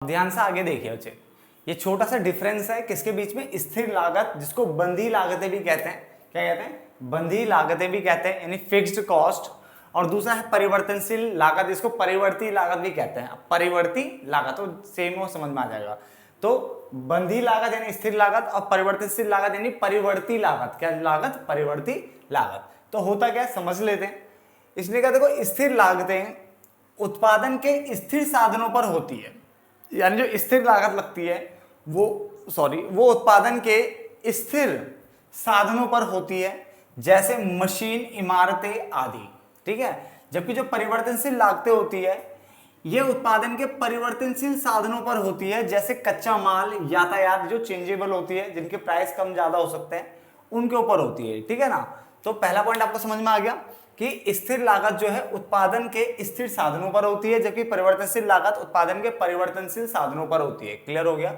ध्यान से आगे देखिए बच्चे, ये छोटा सा डिफरेंस है किसके बीच में, स्थिर लागत जिसको बंधी लागतें भी कहते हैं। क्या कहते हैं? बंधी लागतें भी कहते हैं, यानी फिक्स्ड कॉस्ट। और दूसरा है परिवर्तनशील लागत, जिसको परिवर्ती लागत भी कहते हैं। परिवर्ती लागत तो सेम हो, समझ में आ जाएगा। तो बंधी लागत यानी स्थिर लागत और परिवर्तनशील लागत यानी परिवर्ती लागत। क्या लागत? परिवर्ती लागत। तो होता क्या है समझ लेते हैं। इसलिए क्या, देखो स्थिर लागतें उत्पादन के स्थिर साधनों पर होती है, यानी जो स्थिर लागत लगती है वो उत्पादन के स्थिर साधनों पर होती है, जैसे मशीन, इमारतें आदि। ठीक है। जबकि जो परिवर्तनशील लागतें होती है ये उत्पादन के परिवर्तनशील साधनों पर होती है, जैसे कच्चा माल, यातायात जो चेंजेबल होती है, जिनके प्राइस कम ज्यादा हो सकते हैं, उनके ऊपर होती है। ठीक है ना। तो पहला पॉइंट आपको समझ में आ गया कि स्थिर लागत जो है उत्पादन के स्थिर साधनों पर होती है, जबकि परिवर्तनशील लागत उत्पादन के परिवर्तनशील साधनों पर होती है। क्लियर हो गया।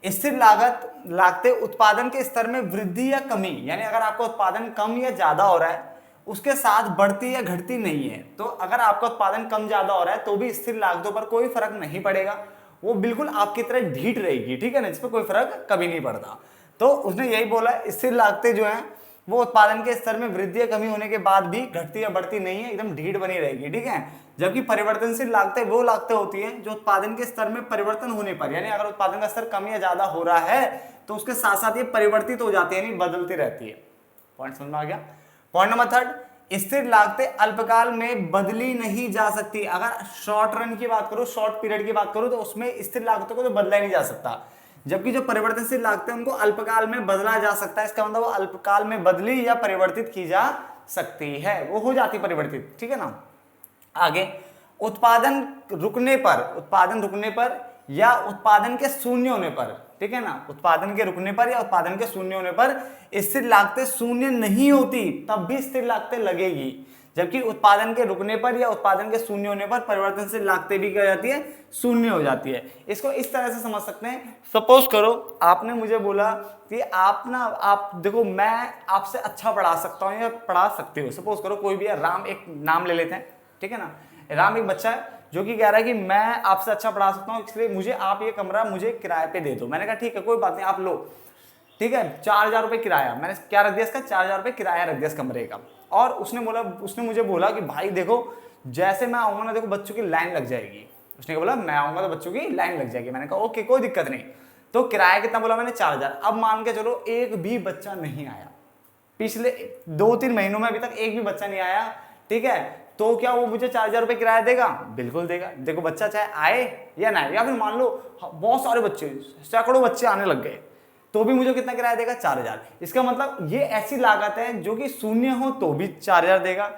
स्थिर लागतें उत्पादन के स्तर में वृद्धि या कमी, यानी अगर आपका उत्पादन कम या ज्यादा हो रहा है उसके साथ बढ़ती या घटती नहीं है। तो अगर आपका उत्पादन कम ज्यादा हो रहा है तो भी स्थिर लागतों पर कोई फर्क नहीं पड़ेगा, वो बिल्कुल आपकी तरह ढीठ रहेगी। ठीक है ना, इस पर कोई फर्क कभी नहीं पड़ता। तो उसने यही बोला, स्थिर लागतें जो है वो उत्पादन के स्तर में वृद्धि या कमी होने के बाद भी घटती या बढ़ती नहीं है, एकदम ढीठ बनी रहेगी। ठीक है। जबकि परिवर्तनशील लागतें वो लागतें होती हैं जो उत्पादन के स्तर में परिवर्तन होने पर, यानी अगर उत्पादन का स्तर कम या ज्यादा हो रहा है तो उसके साथ साथ ये परिवर्तित हो जाती है, यानी बदलती रहती है। पॉइंट समझ में आ गया। पॉइंट नंबर 3, स्थिर लागतें अल्पकाल में बदली नहीं जा सकती। अगर शॉर्ट रन की बात करो, शॉर्ट पीरियड की बात करो, तो उसमें स्थिर लागतों को तो बदला ही नहीं जा सकता। जबकि जो परिवर्तनशील लागतें उनको अल्पकाल में बदला जा सकता है। इसका मतलब वो अल्पकाल में बदली या परिवर्तित की जा सकती है, वो हो जाती परिवर्तित। ठीक है ना। आगे, उत्पादन रुकने पर या उत्पादन के शून्य होने पर, ठीक है ना, उत्पादन के रुकने पर या उत्पादन के शून्य होने पर स्थिर लागतें शून्य नहीं होती, तब भी स्थिर लागतें लगेगी। जबकि उत्पादन के रुकने पर या उत्पादन के शून्य होने पर परिवर्तनशील लागतें भी क्या जाती है, शून्य हो जाती है। इसको इस तरह से समझ सकते हैं। सपोज करो आपने मुझे बोला कि आप देखो मैं आपसे अच्छा पढ़ा सकता हूँ या पढ़ा सकते हो। सपोज करो कोई भी है, राम एक नाम ले लेते हैं। ठीक है ना। राम एक बच्चा है जो कि कह रहा है कि मैं आपसे अच्छा पढ़ा सकता हूँ, इसलिए मुझे आप ये कमरा मुझे किराए पे दे दो। मैंने कहा ठीक है कोई बात नहीं, आप लो। ठीक है, 4,000 रुपये किराया, मैंने क्या रख दिया इसका, 4,000 रुपये किराया रख दिया इस कमरे का। और उसने मुझे बोला कि भाई देखो जैसे मैं आऊंगा ना, देखो बच्चों की लाइन लग जाएगी। उसने बोला मैं आऊंगा तो बच्चों की लाइन लग जाएगी। मैंने कहा ओके कोई दिक्कत नहीं। तो किराया कितना बोला मैंने, 4,000। अब मान के चलो एक भी बच्चा नहीं आया, पिछले 2-3 महीनों में अभी तक एक भी बच्चा नहीं आया। ठीक है, तो क्या वो मुझे 4,000 रुपये किराया देगा? बिल्कुल देगा। देखो बच्चा चाहे आए या ना आए, या फिर मान लो बहुत सारे बच्चे, सैकड़ों बच्चे आने लग गए, तो भी मुझे कितना किराया देगा? 4,000। इसका मतलब ये ऐसी लागत है जो कि शून्य हो तो भी 4,000 देगा,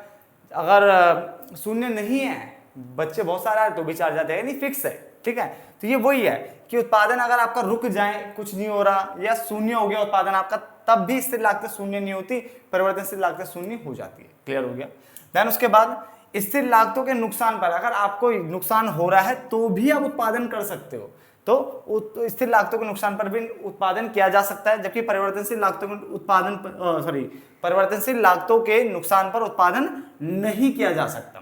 अगर शून्य नहीं है, बच्चे बहुत सारे आए तो भी 4,000 देगा, नहीं फिक्स है। ठीक है, तो ये वही है कि उत्पादन अगर आपका रुक जाए, कुछ नहीं हो रहा या शून्य हो गया उत्पादन आपका, तब भी स्थिर लागतें शून्य नहीं होती, परिवर्तनशील लागतें शून्य हो जाती है। क्लियर हो गया। देन उसके बाद स्थिर लागतों के नुकसान पर, अगर आपको नुकसान हो रहा है तो भी आप उत्पादन कर सकते हो, तो स्थिर लागतों के नुकसान पर भी उत्पादन किया जा सकता है। जबकि परिवर्तनशील लागतों के परिवर्तनशील लागतों के नुकसान पर उत्पादन नहीं किया जा सकता।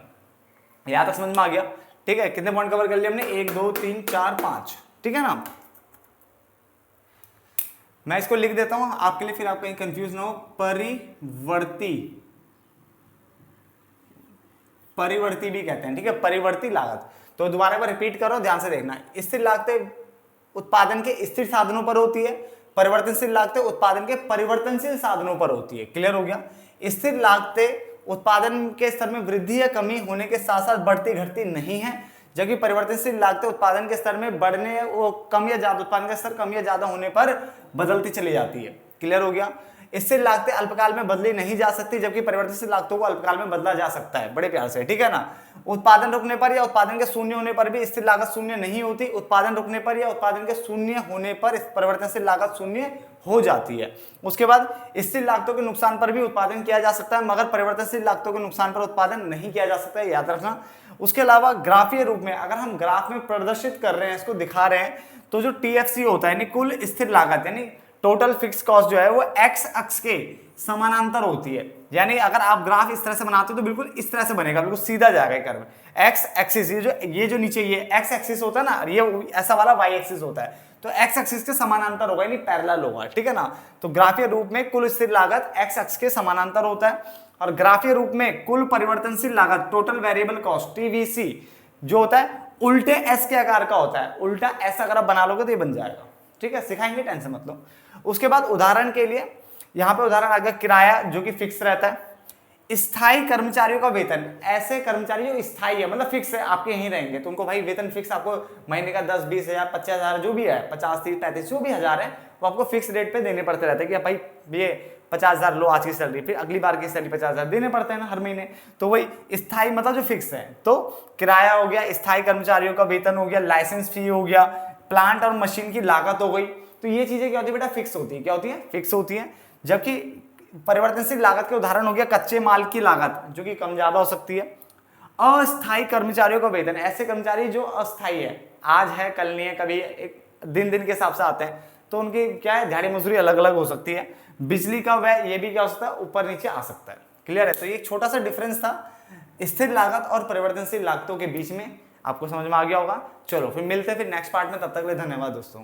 यहां तक समझ में आ गया। ठीक है, कितने पॉइंट कवर कर लिए हमने? 1 2 3 4 5। ठीक है ना। मैं इसको लिख देता हूं आपके लिए, फिर आप कहीं कंफ्यूज ना हो। परिवर्ती भी कहते हैं। ठीक है, परिवर्ती लागत। तो दोबारा एक बार रिपीट करो, ध्यान से देखना। स्थिर लागतें उत्पादन के स्थिर साधनों पर होती है, परिवर्तनशील लागतें उत्पादन के परिवर्तनशील साधनों पर होती है। क्लियर हो गया। स्थिर लागतें उत्पादन के स्तर में वृद्धि या कमी होने के साथ साथ बढ़ती घटती नहीं है, जबकि परिवर्तनशील लागतें उत्पादन के स्तर में बढ़ने कम या ज्यादा, उत्पादन का स्तर कम या ज्यादा होने पर बदलती चली जाती है। क्लियर हो गया। स्थिर लागतें अल्पकाल में बदली नहीं जा सकती, जबकि परिवर्तनशील लागतों को अल्पकाल में बदला जा सकता है। बड़े प्यार से, ठीक है ना। उत्पादन रुकने पर या उत्पादन के शून्य होने पर भी स्थिर लागत शून्य नहीं होती, उत्पादन रुकने पर या उत्पादन के शून्य होने पर परिवर्तनशील लागत शून्य हो जाती है। उसके बाद स्थिर लागतों के नुकसान पर भी उत्पादन किया जा सकता है, मगर परिवर्तनशील लागतों के नुकसान पर उत्पादन नहीं किया जा सकता है, याद रखना। उसके अलावा ग्राफीय रूप में, अगर हम ग्राफ में प्रदर्शित कर रहे हैं, इसको दिखा रहे हैं, तो जो TFC होता है यानी कुल स्थिर लागत, यानी टोटल फिक्स कॉस्ट जो है वो एक्स अक्ष के समानांतर होती है। यानी अगर आप ग्राफ इस तरह से बनाते हो तो बिल्कुल इस तरह से बनेगा, बिल्कुल सीधा जाएगा कर्व। एक्स एक्सिस ये जो नीचे ये एक्स एक्सिस होता है ना, ये ऐसा वाला वाई एक्सिस होता है, तो एक्स एक्सिस के समानांतर होगा यानी पैरेलल होगा, ठीक है ना। तो ग्राफीय रूप में कुल स्थिर लागत एक्स अक्ष के समानांतर होता है, और ग्राफीय रूप में कुल परिवर्तनशील लागत टोटल वेरिएबल कॉस्ट टीवीसी जो होता है उल्टे एस के आकार का होता है। उल्टा एस अगर आप बना लोगे तो ये बन जाएगा, ठीक है, सिखाएंगे, टेंशन मत लो। उसके बाद उदाहरण के लिए यहाँ पे उदाहरण आ गया किराया जो कि फिक्स रहता है, स्थायी कर्मचारियों का वेतन, ऐसे कर्मचारी जो स्थायी है मतलब फिक्स है, आपके यहीं रहेंगे तो उनको भाई वेतन फिक्स, आपको महीने का 10, 20 हजार, 50 हजार जो भी है, 50, 30, 35 जो भी हजार है वो आपको फिक्स रेट पे देने पड़ते रहते हैं कि भाई ये 50,000 लो आज की सैलरी, फिर अगली बार की सैलरी 50,000 देने पड़ते हैं ना हर महीने। तो वही स्थायी मतलब जो फिक्स है। तो किराया हो गया, स्थायी कर्मचारियों का वेतन हो गया, लाइसेंस फी हो गया, प्लांट और मशीन की लागत हो गई। तो ये चीजें क्या होती है बेटा, फिक्स होती है। क्या होती है? फिक्स होती है। जबकि परिवर्तनशील लागत के उदाहरण हो गया कच्चे माल की लागत जो कि कम ज्यादा हो सकती है। अस्थायी कर्मचारियों का वेतन, ऐसे कर्मचारी जो अस्थायी है, आज है कल नहीं है, कभी एक दिन के हिसाब से आते हैं, तो उनकी क्या है दिहाड़ी मजदूरी अलग अलग हो सकती है। बिजली का व्यय ये भी क्या हो सकता है, ऊपर नीचे आ सकता है। क्लियर है? तो ये छोटा सा डिफरेंस था स्थिर लागत और परिवर्तनशील लागतों के बीच में, आपको समझ में आ गया होगा। चलो फिर मिलते हैं फिर नेक्स्ट पार्ट में, तब तक के लिए धन्यवाद दोस्तों।